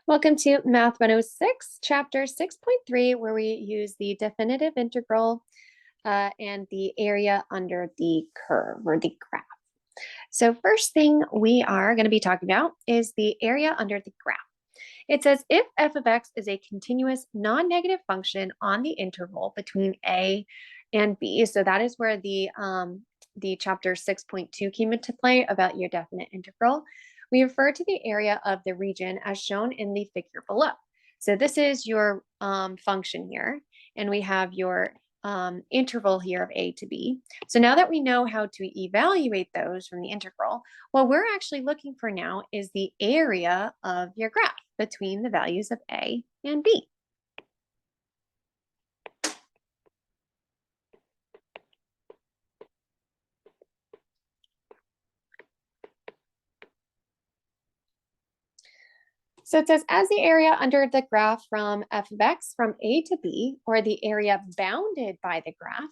Welcome to Math 106, Chapter 6.3, where we use the definitive integral and the area under the curve or the graph. So first thing we are going to be talking about is the area under the graph. It says if f of x is a continuous non-negative function on the interval between a and b, so that is where the chapter 6.2 came into play about your definite integral. We refer to the area of the region as shown in the figure below. So this is your function here, and we have your interval here of a to b. So now that we know how to evaluate those from the integral, what we're actually looking for now is the area of your graph between the values of a and b. So it says, as the area under the graph from f of x from a to b, or the area bounded by the graph,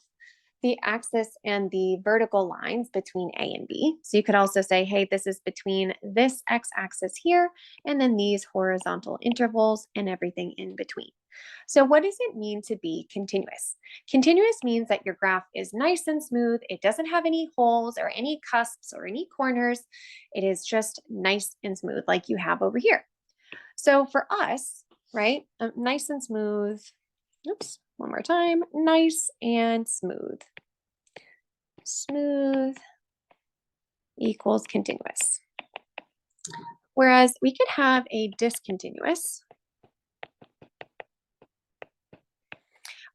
the axis and the vertical lines between a and b. So you could also say, hey, this is between this x-axis here, and then these horizontal intervals and everything in between. So what does it mean to be continuous? Continuous means that your graph is nice and smooth. It doesn't have any holes or any cusps or any corners. It is just nice and smooth like you have over here. So for us, right, nice and smooth, oops, one more time, nice and smooth. Smooth equals continuous. Whereas we could have a discontinuous,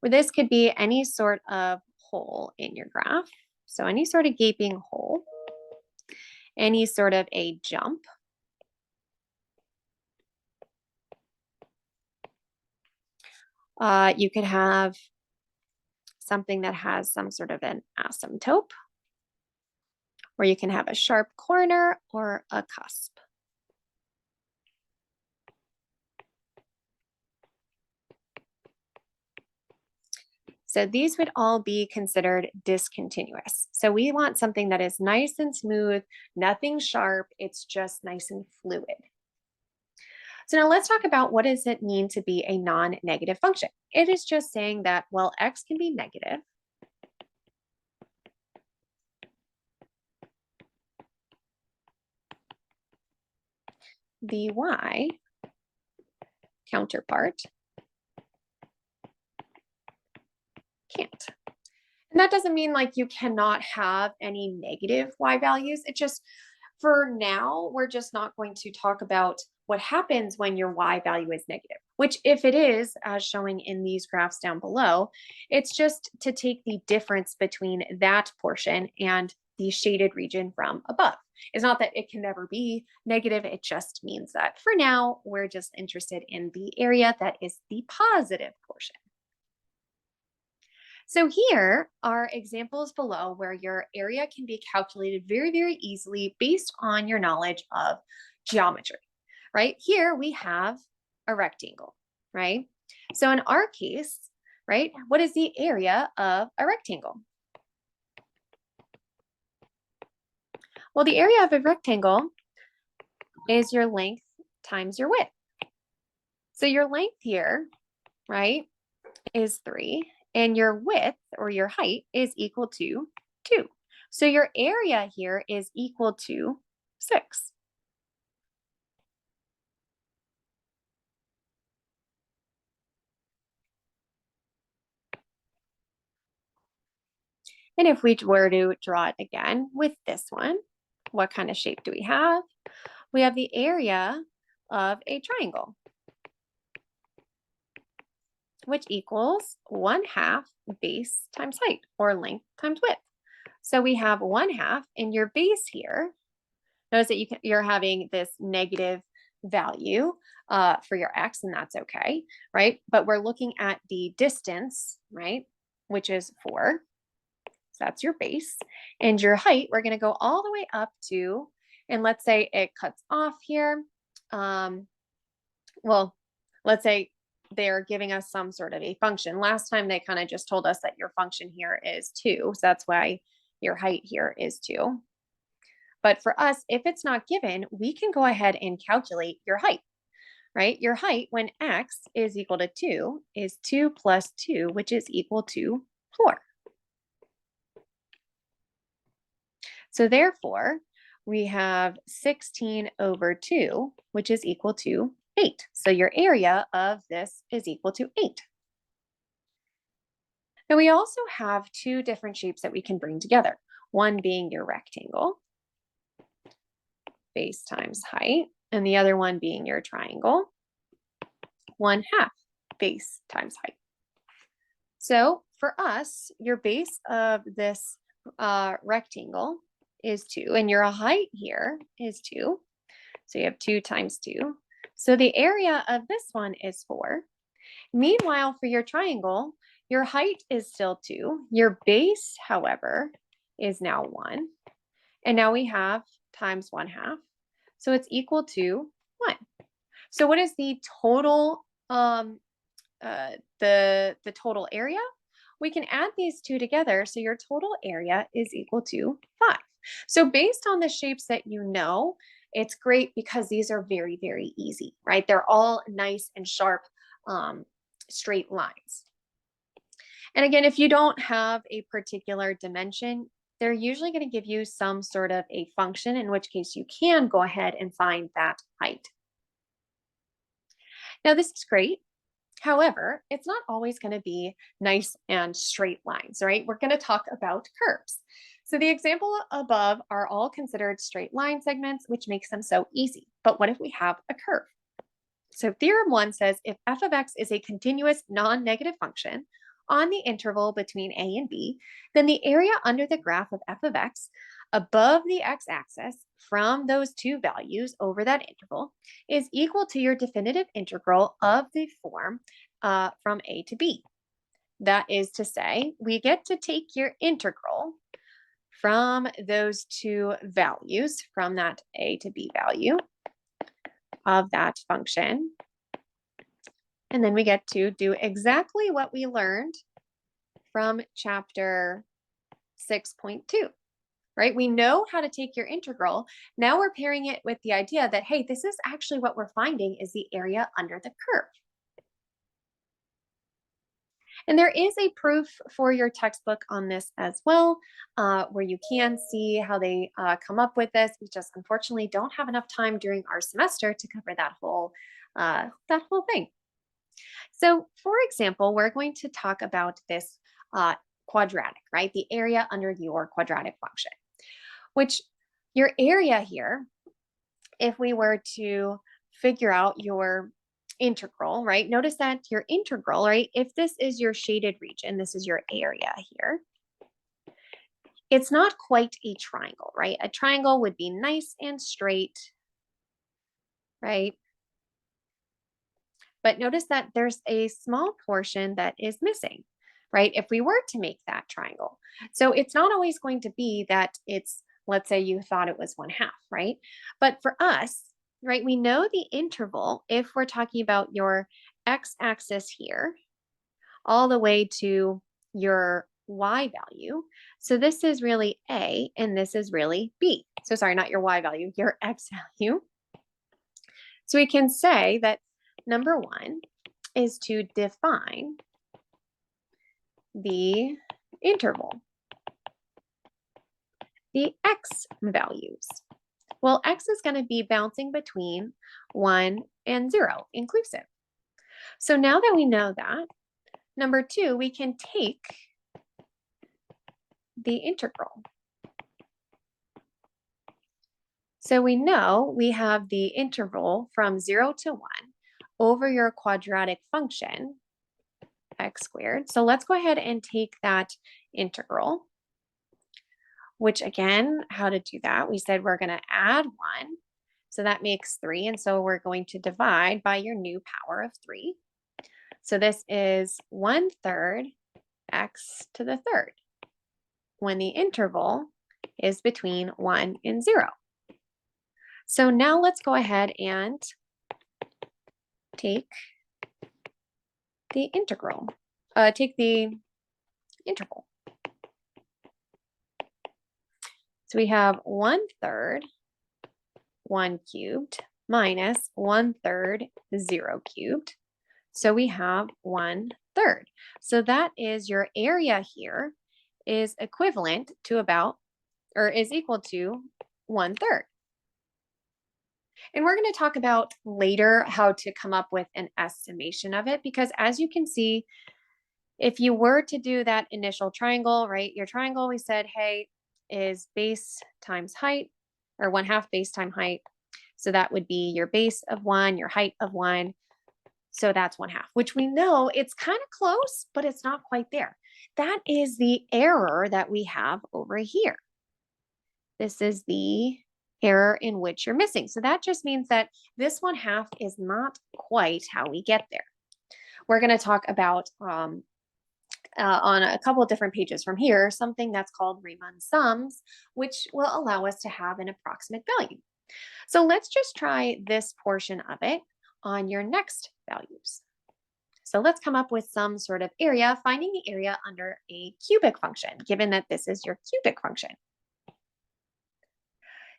where this could be any sort of hole in your graph. So any sort of gaping hole, any sort of a jump, you could have something that has some sort of an asymptote, or you can have a sharp corner or a cusp. So these would all be considered discontinuous. So we want something that is nice and smooth, nothing sharp, it's just nice and fluid. So now let's talk about what does it mean to be a non-negative function. It is just saying that, well, x can be negative. The y counterpart can't. And that doesn't mean like you cannot have any negative y values. It just, for now, we're just not going to talk about what happens when your y value is negative, which if it is, as showing in these graphs down below, it's just to take the difference between that portion and the shaded region from above. It's not that it can never be negative. It just means that for now, we're just interested in the area that is the positive portion. So here are examples below where your area can be calculated very, very easily based on your knowledge of geometry, right? Here we have a rectangle, right? So in our case, right, what is the area of a rectangle? Well, the area of a rectangle is your length times your width. So your length here, right, is 3. And your width or your height is equal to 2. So your area here is equal to 6. And if we were to draw it again with this one, what kind of shape do we have? We have the area of a triangle, which equals 1/2 base times height, or length times width. So we have 1/2, and your base here, notice that you're having this negative value for your x, and that's okay, right? But we're looking at the distance, right, which is 4. So that's your base. And your height, we're going to go all the way up to, and let's say it cuts off here. Well, let's say they're giving us some sort of a function. Last time they kind of just told us that your function here is 2. So that's why your height here is 2. But for us, if it's not given, we can go ahead and calculate your height. right? Your height when x is equal to 2 is 2 plus 2, which is equal to 4. So therefore, we have 16 over 2, which is equal to 8. So your area of this is equal to 8. Now we also have two different shapes that we can bring together. One being your rectangle, base times height, and the other one being your triangle, 1/2 base times height. So for us, your base of this rectangle is 2, and your height here is 2. So you have 2 times 2. So the area of this one is 4. Meanwhile, for your triangle, your height is still 2. Your base, however, is now 1. And now we have times 1/2. So it's equal to 1. So what is the total the total area? We can add these two together. So your total area is equal to 5. So based on the shapes that you know, it's great because these are very, very easy, right? They're all nice and sharp straight lines. And again, if you don't have a particular dimension, they're usually going to give you some sort of a function, in which case you can go ahead and find that height. Now, this is great. However, it's not always going to be nice and straight lines, right? We're going to talk about curves. So the example above are all considered straight line segments, which makes them so easy. But what if we have a curve? So theorem 1 says if f of x is a continuous non-negative function on the interval between a and b, then the area under the graph of f of x above the x-axis from those two values over that interval is equal to your definitive integral of the form from a to b. That is to say, we get to take your integral from those two values, from that a to b value of that function. And then we get to do exactly what we learned from chapter 6.2, right? We know how to take your integral. Now we're pairing it with the idea that, hey, this is actually what we're finding is the area under the curve. And there is a proof for your textbook on this as well, where you can see how they come up with this. We just unfortunately don't have enough time during our semester to cover that whole thing. So for example, we're going to talk about this quadratic, right? The area under your quadratic function, which your area here, if we were to figure out your integral, right? Notice that your integral, right? If this is your shaded region, this is your area here. It's not quite a triangle, right? A triangle would be nice and straight, right? But notice that there's a small portion that is missing, right? If we were to make that triangle. So it's not always going to be that it's, let's say you thought it was 1/2, right? But for us, right, we know the interval, if we're talking about your x-axis here, all the way to your y value. So this is really A and this is really B. So sorry, not your y value, your x value. So we can say that number 1 is to define the interval, the x values. Well, x is going to be bouncing between 1 and 0 inclusive. So now that we know that, number 2, we can take the integral. So we know we have the interval from 0 to 1 over your quadratic function, x squared. So let's go ahead and take that integral, which again, how to do that? We said we're going to add 1. So that makes 3. And so we're going to divide by your new power of 3. So this is 1/3 x to the third when the interval is between 1 and 0. So now let's go ahead and take the integral, take the interval. So we have 1/3, 1 cubed minus 1/3 0 cubed. So we have 1/3. So that is your area here is equivalent to about, or is equal to 1/3. And we're going to talk about later how to come up with an estimation of it, because as you can see, if you were to do that initial triangle, right, your triangle, we said, hey, is base times height, or 1/2 base times height. So that would be your base of 1, your height of 1. So that's 1/2, which we know it's kind of close, but it's not quite there. That is the error that we have over here. This is the error in which you're missing. So that just means that this 1/2 is not quite how we get there. We're going to talk about on a couple of different pages from here, something that's called Riemanns sums, which will allow us to have an approximate value. So let's just try this portion of it on your next values. So let's come up with some sort of area, finding the area under a cubic function, given that this is your cubic function.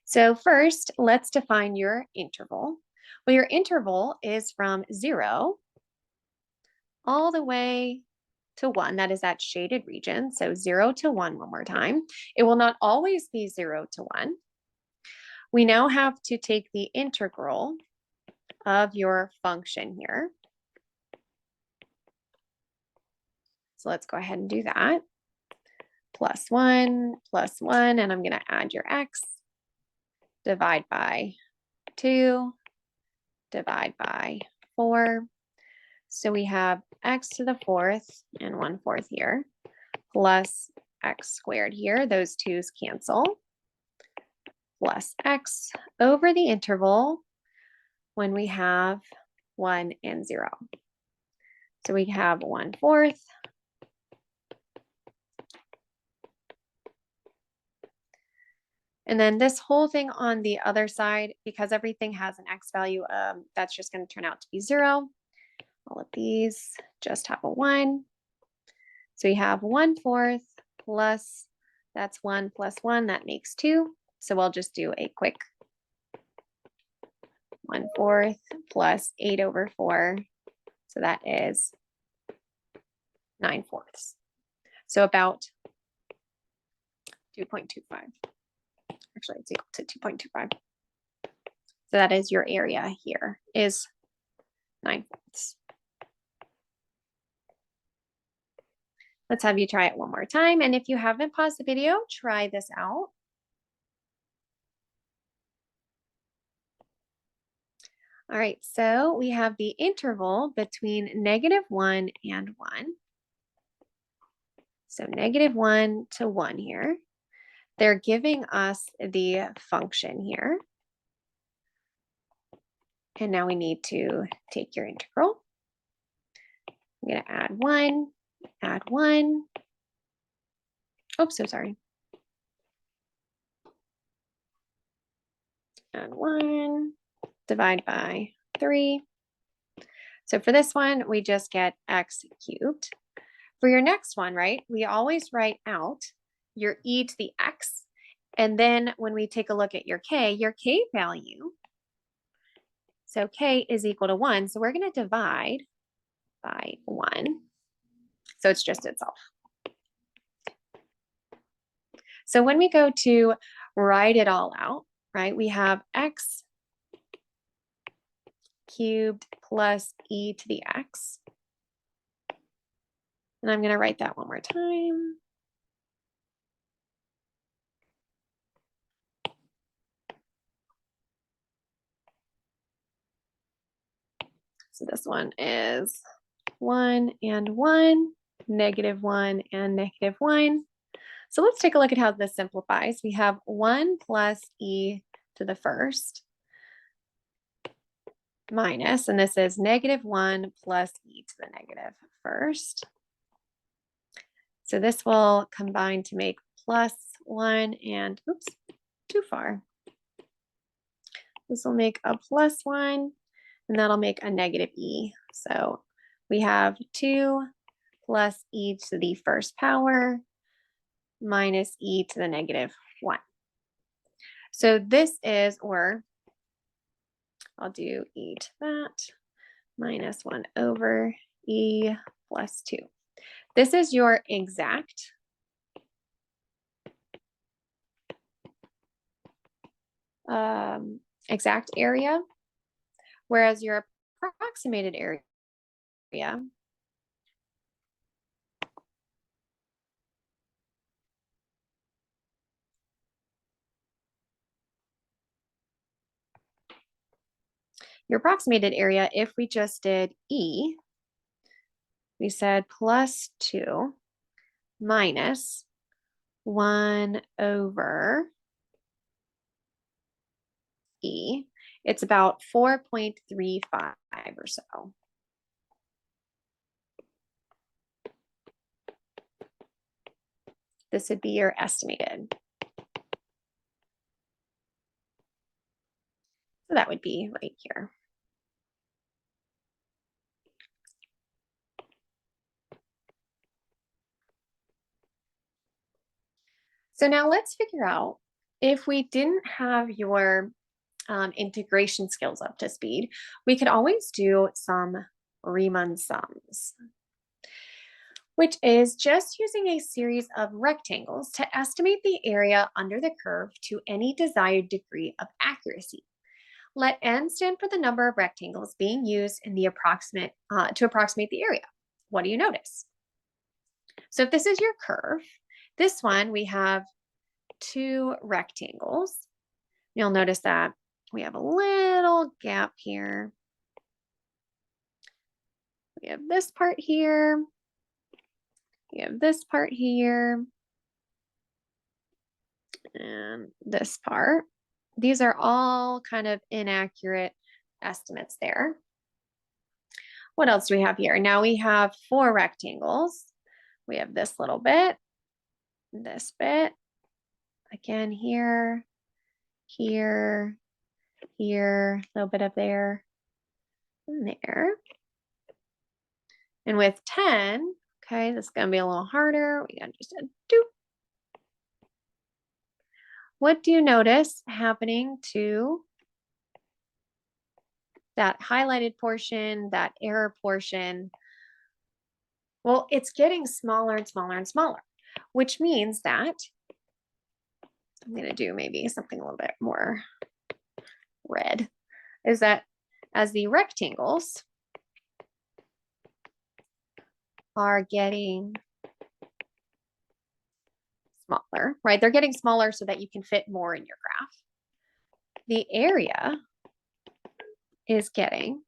So first, let's define your interval. Well, your interval is from 0 all the way to 1. That is that shaded region. So 0 to 1 one more time. It will not always be 0 to 1. We now have to take the integral of your function here. So let's go ahead and do that. Plus 1, and I'm going to add your x, divide by 2, divide by 4. So we have x to the 4th and 1/4 here, plus x squared here. Those 2's cancel, plus x over the interval when we have 1 and 0. So we have 1/4 and then this whole thing on the other side, because everything has an x value, that's just going to turn out to be 0. All of these just have a 1. So we have 1/4 plus, that's 1 plus 1, that makes 2. So we'll just do a quick 1/4 plus 8/4. So that is 9/4. So about 2.25. Actually, it's equal to 2.25. So that is your area here, is 9/4. Let's have you try it one more time. And if you haven't paused the video, try this out. All right, so we have the interval between -1 and 1. So -1 to 1 here. They're giving us the function here. And now we need to take your integral. I'm going to add 1, add 1. Oh, so sorry. Add 1, divide by 3. So for this one, we just get x cubed. For your next one, right, we always write out your e to the x. And then when we take a look at your k value, so k is equal to 1. So we're going to divide by 1. So it's just itself. So when we go to write it all out, right, we have x cubed plus e to the x. And I'm going to write that one more time. So this one is 1 and 1, -1 and -1. So let's take a look at how this simplifies. We have 1 plus e to the first minus, and this is -1 plus e to the negative first. So this will combine to make +1 and, oops, too far. This will make a +1 and that'll make a -e. So we have 2 plus e to the first power minus e to the -1. So this is, or I'll do e to that minus 1 over e plus 2. This is your exact area, whereas your approximated area if we just did e, we said plus 2 minus 1 over e, it's about 4.35 or so. This would be your estimated. So that would be right here. So now let's figure out, if we didn't have your integration skills up to speed, we could always do some Riemanns sums, which is just using a series of rectangles to estimate the area under the curve to any desired degree of accuracy. Let n stand for the number of rectangles being used in the to approximate the area. What do you notice? So if this is your curve, this one we have 2 rectangles. You'll notice that we have a little gap here. We have this part here. We have this part here. And this part. These are all kind of inaccurate estimates there. What else do we have here? Now we have 4 rectangles. We have this little bit, this bit, again here, here, here, a little bit of there, and there. And with 10, okay, this is going to be a little harder. We got just a doop. What do you notice happening to that highlighted portion, that error portion? Well, it's getting smaller and smaller and smaller, which means that I'm going to do maybe something a little bit more red, is that as the rectangles are getting smaller, right? They're getting smaller so that you can fit more in your graph. The area is getting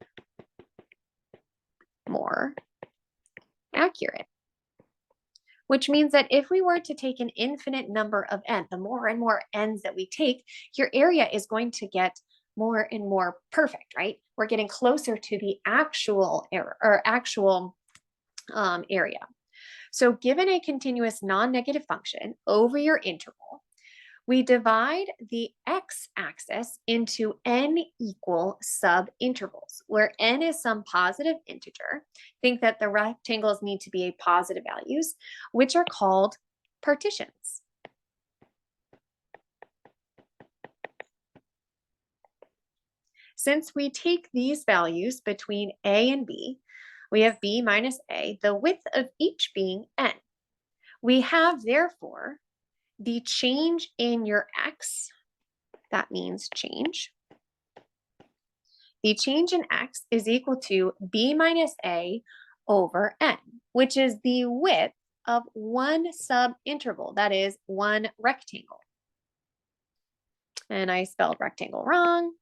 more accurate, which means that if we were to take an infinite number of n, the more and more n's that we take, your area is going to get more and more perfect, right? We're getting closer to the actual error or actual area. So given a continuous non-negative function over your interval, we divide the x-axis into n equal subintervals, where n is some positive integer. Think that the rectangles need to be positive values, which are called partitions. Since we take these values between a and b, we have b minus a, the width of each being n. We have, therefore, the change in your x, that means change. The change in x is equal to b minus a over n, which is the width of one subinterval, that is one rectangle. And I spelled rectangle wrong.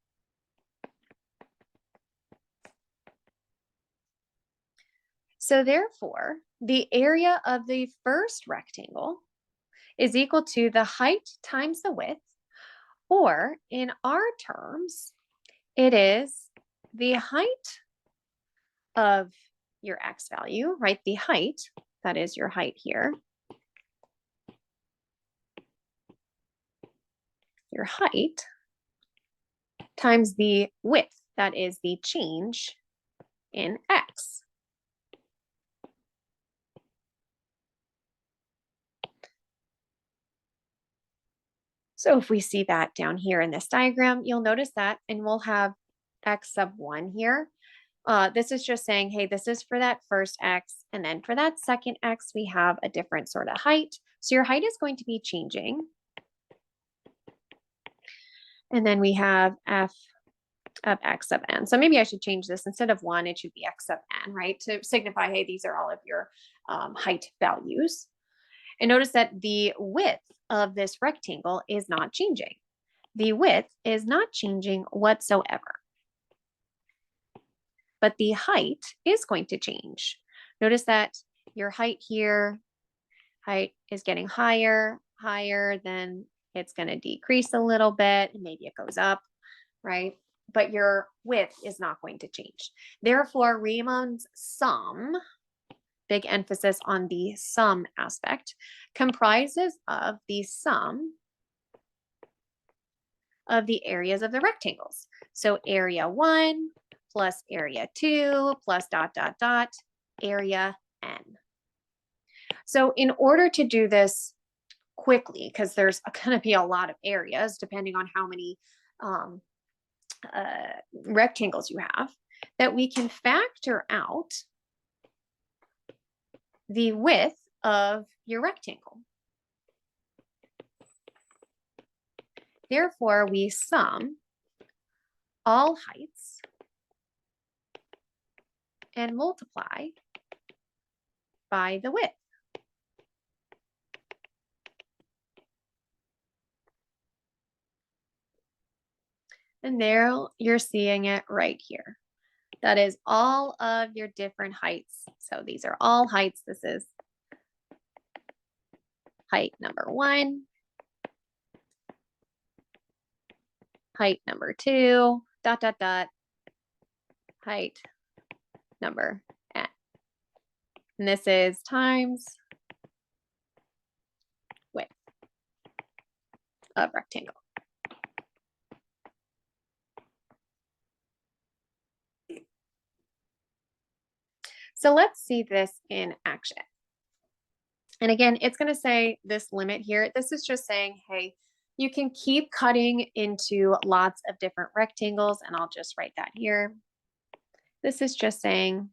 So therefore, the area of the first rectangle is equal to the height times the width, or in our terms, it is the height of your x value, right? The height, that is your height here. Your height times the width, that is the change in x. So if we see that down here in this diagram, you'll notice that, and we'll have x sub 1 here. This is just saying, hey, this is for that first x, and then for that second x, we have a different sort of height. So your height is going to be changing. And then we have f of x sub n. So maybe I should change this. Instead of 1, it should be x sub n, right? To signify, hey, these are all of your height values. And notice that the width of this rectangle is not changing. The width is not changing whatsoever. But the height is going to change. Notice that your height here, height is getting higher, then it's going to decrease a little bit, and maybe it goes up, right? But your width is not going to change. Therefore, Riemanns sum, big emphasis on the sum aspect, comprises of the sum of the areas of the rectangles. So area 1 plus area 2 plus dot, dot, dot, area n. So in order to do this quickly, because there's going to be a lot of areas depending on how many rectangles you have, that we can factor out the width of your rectangle. Therefore, we sum all heights and multiply by the width. And there you're seeing it right here. That is all of your different heights. So these are all heights. This is height number 1, height number 2, dot, dot, dot, height number n. And this is times width of rectangle. So let's see this in action. And again, it's going to say this limit here. This is just saying, hey, you can keep cutting into lots of different rectangles, and I'll just write that here. This is just saying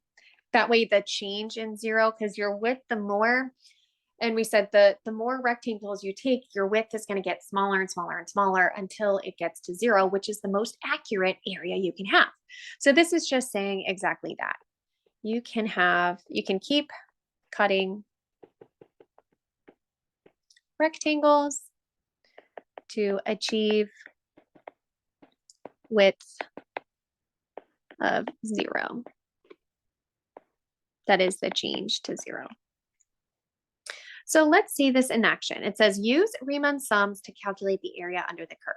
that way the change in 0, because your width, the more, and we said the more rectangles you take, your width is going to get smaller and smaller and smaller until it gets to 0, which is the most accurate area you can have. So this is just saying exactly that. You can keep cutting rectangles to achieve width of 0. That is the change to 0. So let's see this in action. It says use Riemann sums to calculate the area under the curve.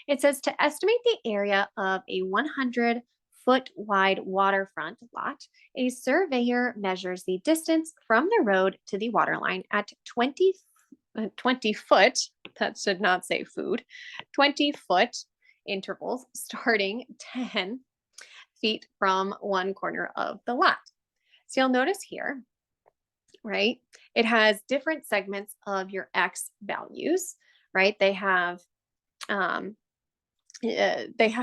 It says to estimate the area of a 100-foot wide waterfront lot, a surveyor measures the distance from the road to the waterline at 20 foot, that should not say food, 20-foot intervals starting 10 feet from one corner of the lot. So you'll notice here, right, it has different segments of your x values, right? They have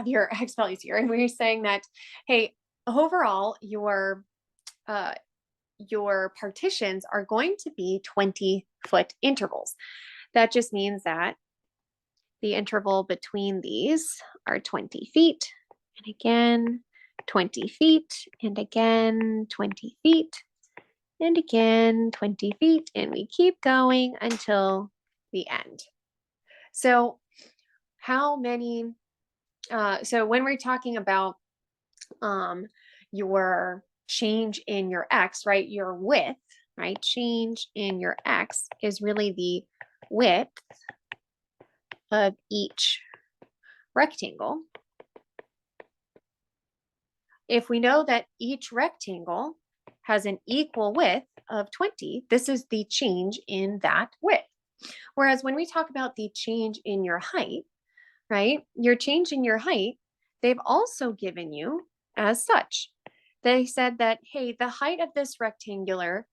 your x values here, and we're saying that, hey, overall your partitions are going to be 20-foot intervals. That just means that the interval between these are 20 feet, and again 20 feet, and again 20 feet, and again 20 feet, and we keep going until the end. So how many, so when we're talking about your change in your x, right, your width, right, change in your x is really the width of each rectangle. If we know that each rectangle has an equal width of 20, this is the change in that width. Whereas when we talk about the change in your height, right, your change in your height, they've also given you as such. They said that, hey, the height of this rectangular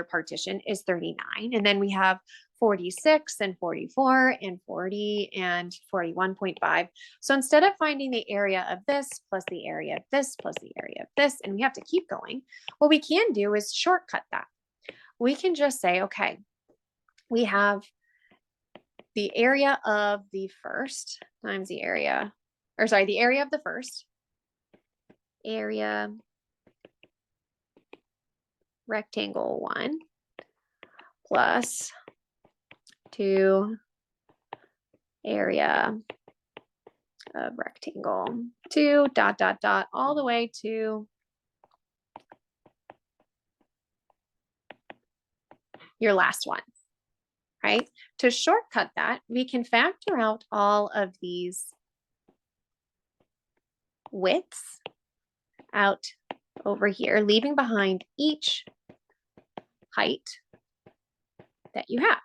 partition is 39, and then we have 46 and 44 and 40 and 41.5. So instead of finding the area of this plus the area of this plus the area of this, and we have to keep going, what we can do is shortcut that. We can just say, okay, we have the area of the first times the area, or sorry, the area of the first, area rectangle 1 plus 2 area of rectangle 2 dot dot dot all the way to your last one, right? To shortcut that, we can factor out all of these widths out over here, leaving behind each height that you have.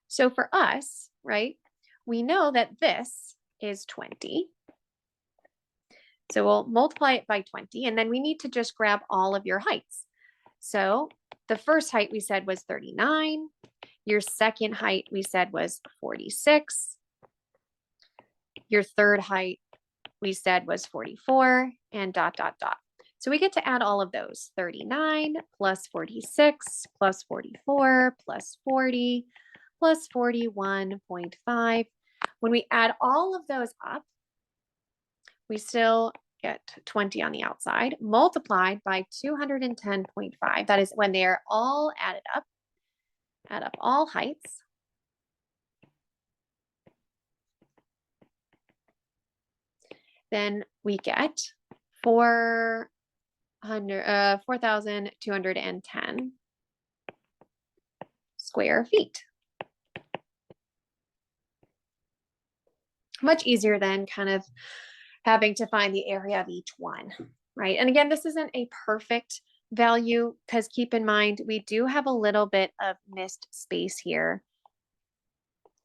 So for us, right, we know that this is 20. So we'll multiply it by 20, and then we need to just grab all of your heights. So the first height we said was 39. Your second height we said was 46. Your third height we said was 44, and dot, dot, dot. So we get to add all of those. 39 plus 46 plus 44 plus 40 plus 41.5. When we add all of those up, we still get 20 on the outside, multiplied by 210.5. That is when they're all added up. Add up all heights. Then we get 4,210 square feet. Much easier than kind of having to find the area of each one, right? And again, this isn't a perfect value because keep in mind, we do have a little bit of missed space here,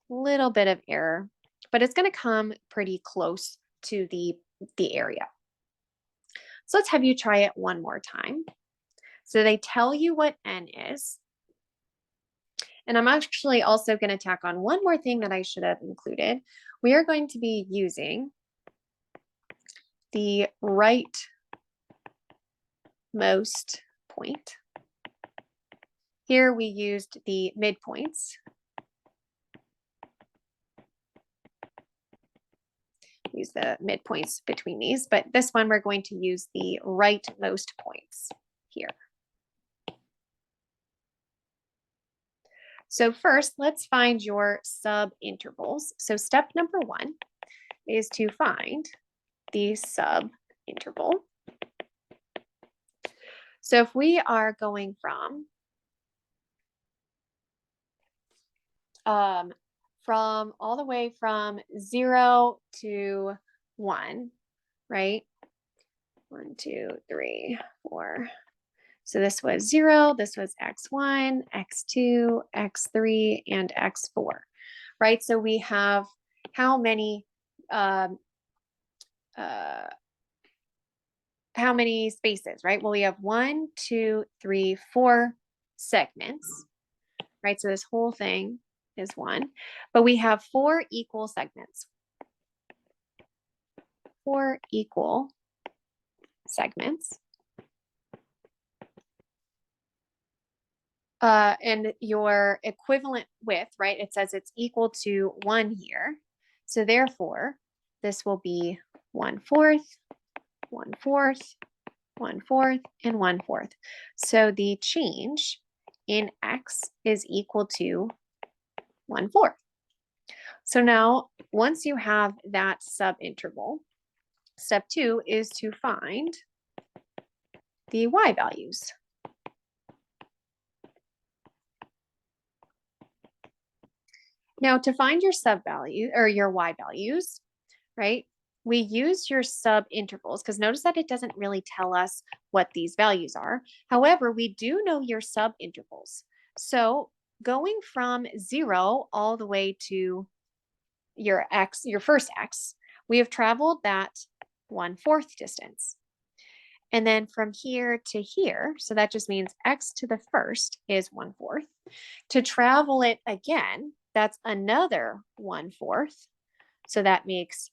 little bit of error, but it's going to come pretty close to the area. So let's have you try it one more time. So they tell you what n is. And I'm actually also going to tack on one more thing that I should have included. We are going to be using the rightmost point. Here we used the midpoints. Use the midpoints between these, but this one we're going to use the rightmost points here. So first, let's find your subintervals. So step number 1 is to find the subinterval. So if we are going from all the way from 0 to 1, right? 1, 2, 3, 4. So this was 0, this was x1, x2, x3, and x4, right? So we have how many spaces, right? Well, we have 1, 2, 3, 4 segments, right? So this whole thing is 1, but we have 4 equal segments. 4 equal segments. And your equivalent width, right? It says it's equal to 1 here. So therefore, this will be 1/4, 1/4, 1/4, and 1/4. So the change in x is equal to 1/4. So now, once you have that subinterval, step 2 is to find the y values. Now, to find your sub-value or your y values, right, we use your subintervals because notice that it doesn't really tell us what these values are. However, we do know your subintervals. So going from 0 all the way to your first x, we have traveled that 1/4 distance. And then from here to here, so that just means x to the first is 1/4. To travel it again, that's another 1/4. So that makes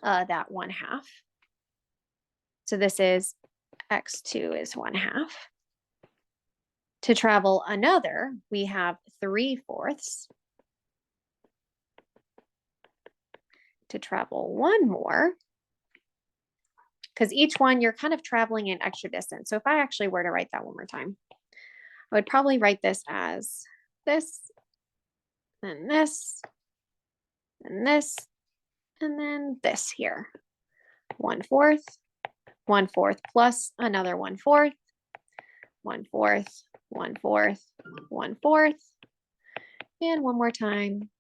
that 1/2. So this is x2 is 1/2. To travel another, we have 3/4. To travel one more, because each one you're kind of traveling an extra distance. So if I actually were to write that one more time, I would probably write this as this, and this, and this, and then this here. 1/4, 1/4 plus another 1/4, 1/4, 1/4, 1/4, and one more time.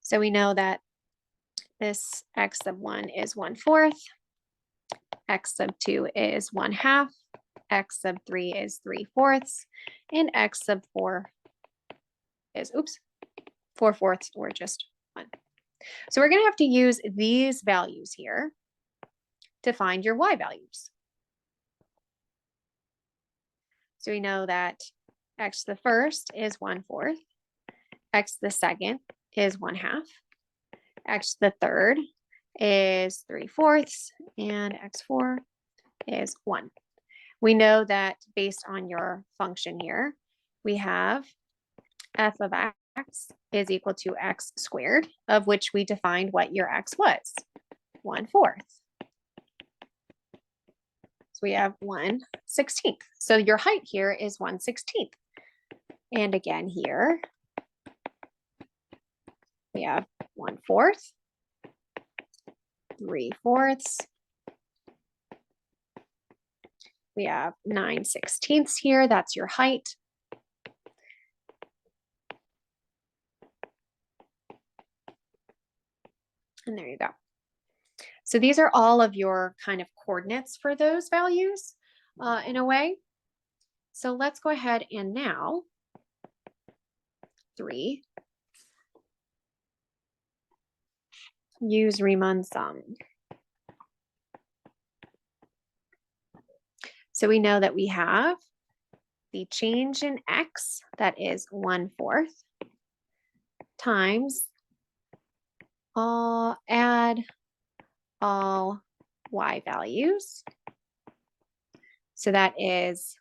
So we know that this x sub 1 is 1/4, x sub 2 is 1/2, x sub 3 is 3/4, and x sub 4 is, 4/4 or just 1. So we're going to have to use these values here to find your y values. So we know that x to the first is 1/4, x to the second is 1/2, x to the third is 3/4, and x4 is 1. We know that based on your function here, we have f of x is equal to x squared, of which we defined what your x was, 1/4. So we have 1/16. So your height here is 1/16. And again here, we have 1/4, 3/4. We have 9/16 here. That's your height. And there you go. So these are all of your kind of coordinates for those values in a way. So let's go ahead and now 3, use Riemanns sum. So we know that we have the change in x, that is 1/4, times add all y values. So that is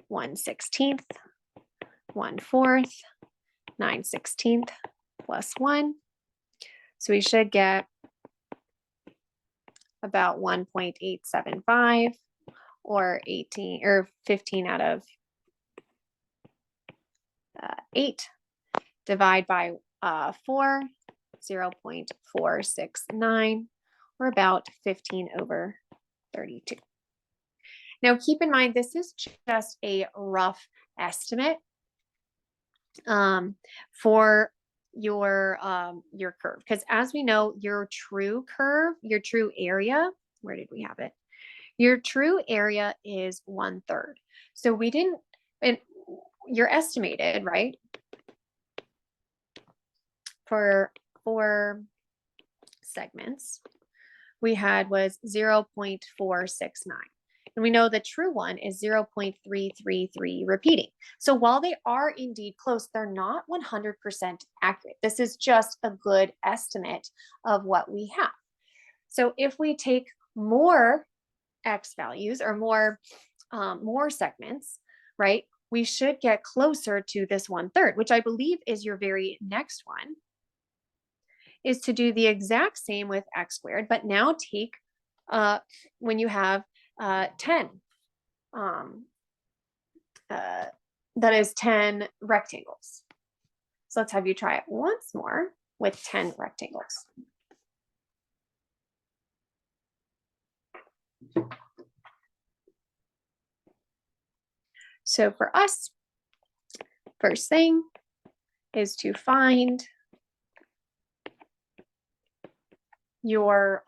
1/16, 1/4, 9/16 plus 1. So we should get about 1.875 or 18 or 15 out of 8. Divide by 4, 0.469, or about 15/32. Now keep in mind, this is just a rough estimate for your curve, because as we know, your true curve, your true area, where did we have it? Your true area is 1/3. So we didn't, and you're estimated, right? For 4 segments, we had was 0.469. And we know the true one is 0.333 repeating. So while they are indeed close, they're not 100% accurate. This is just a good estimate of what we have. So if we take more x values or more segments, right, we should get closer to this 1/3, which I believe is your very next one, is to do the exact same with x squared, but now take when you have 10, that is 10 rectangles. So let's have you try it once more with 10 rectangles. So for us, first thing is to find your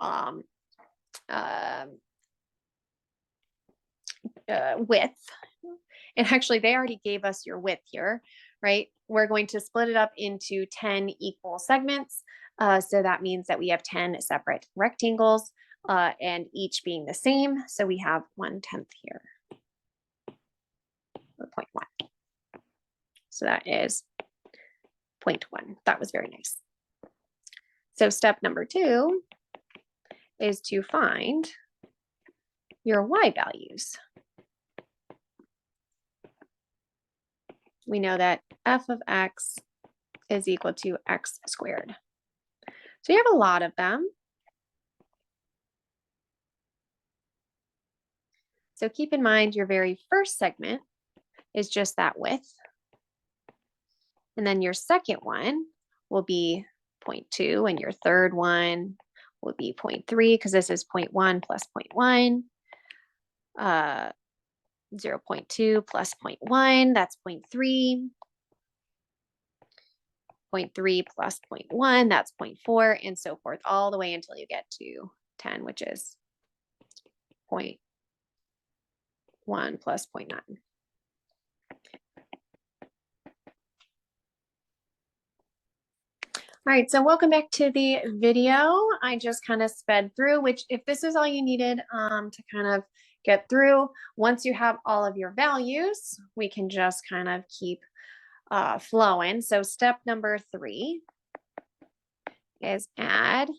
width. And actually, they already gave us your width here, right? We're going to split it up into 10 equal segments. So that means that we have 10 separate rectangles and each being the same. So we have 1/10 here, or 0.1. So that is 0.1. That was very nice. So step number 2 is to find your y values. We know that f of x is equal to x squared. So you have a lot of them. So keep in mind your very first segment is just that width. And then your second one will be 0.2, and your third one will be 0.3, because this is 0.1 plus 0.1. 0.2 plus 0.1, that's 0.3. 0.3 plus 0.1, that's 0.4, and so forth, all the way until you get to 10, which is 0.1 plus 0.9. All right, so welcome back to the video. I just kind of sped through, which if this is all you needed to kind of get through, once you have all of your values, we can just kind of keep flowing. So step number 3 is add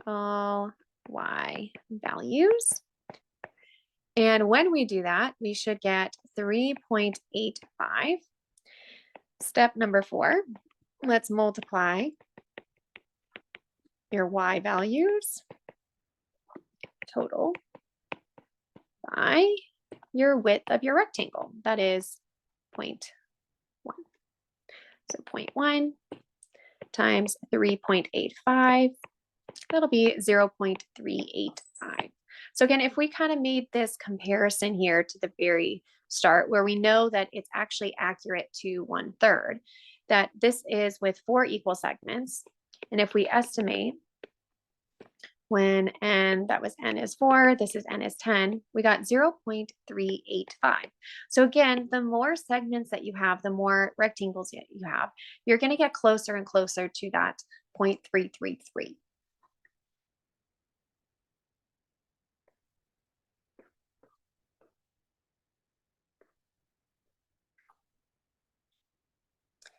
all y values. And when we do that, we should get 3.85. Step number 4, let's multiply your y values total by your width of your rectangle. That is 0.1. So 0.1 times 3.85, that'll be 0.385. So again, if we kind of made this comparison here to the very start, where we know that it's actually accurate to 1/3, that this is with 4 equal segments. And if we estimate when n, that was n is 4, this is n is 10, we got 0.385. So again, the more segments that you have, the more rectangles that you have, you're going to get closer and closer to that 0.333.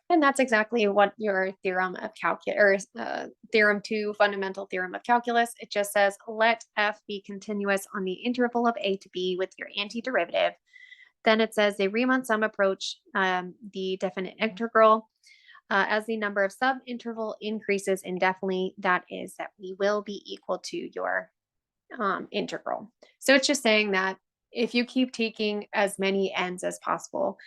And that's exactly what your theorem of calculus, or theorem 2, fundamental theorem of calculus. It just says, let f be continuous on the interval of a to b with your antiderivative. Then it says a Riemanns sum approach the definite integral. As the number of subinterval increases indefinitely, that is that we will be equal to your integral. So it's just saying that if you keep taking as many n's as possible,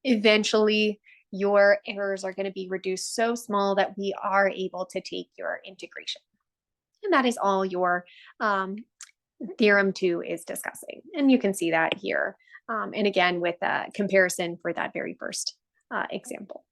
eventually your errors are going to be reduced so small that we are able to take your integration. And that is all your theorem 2 is discussing. And you can see that here. And again, with a comparison for that very first example.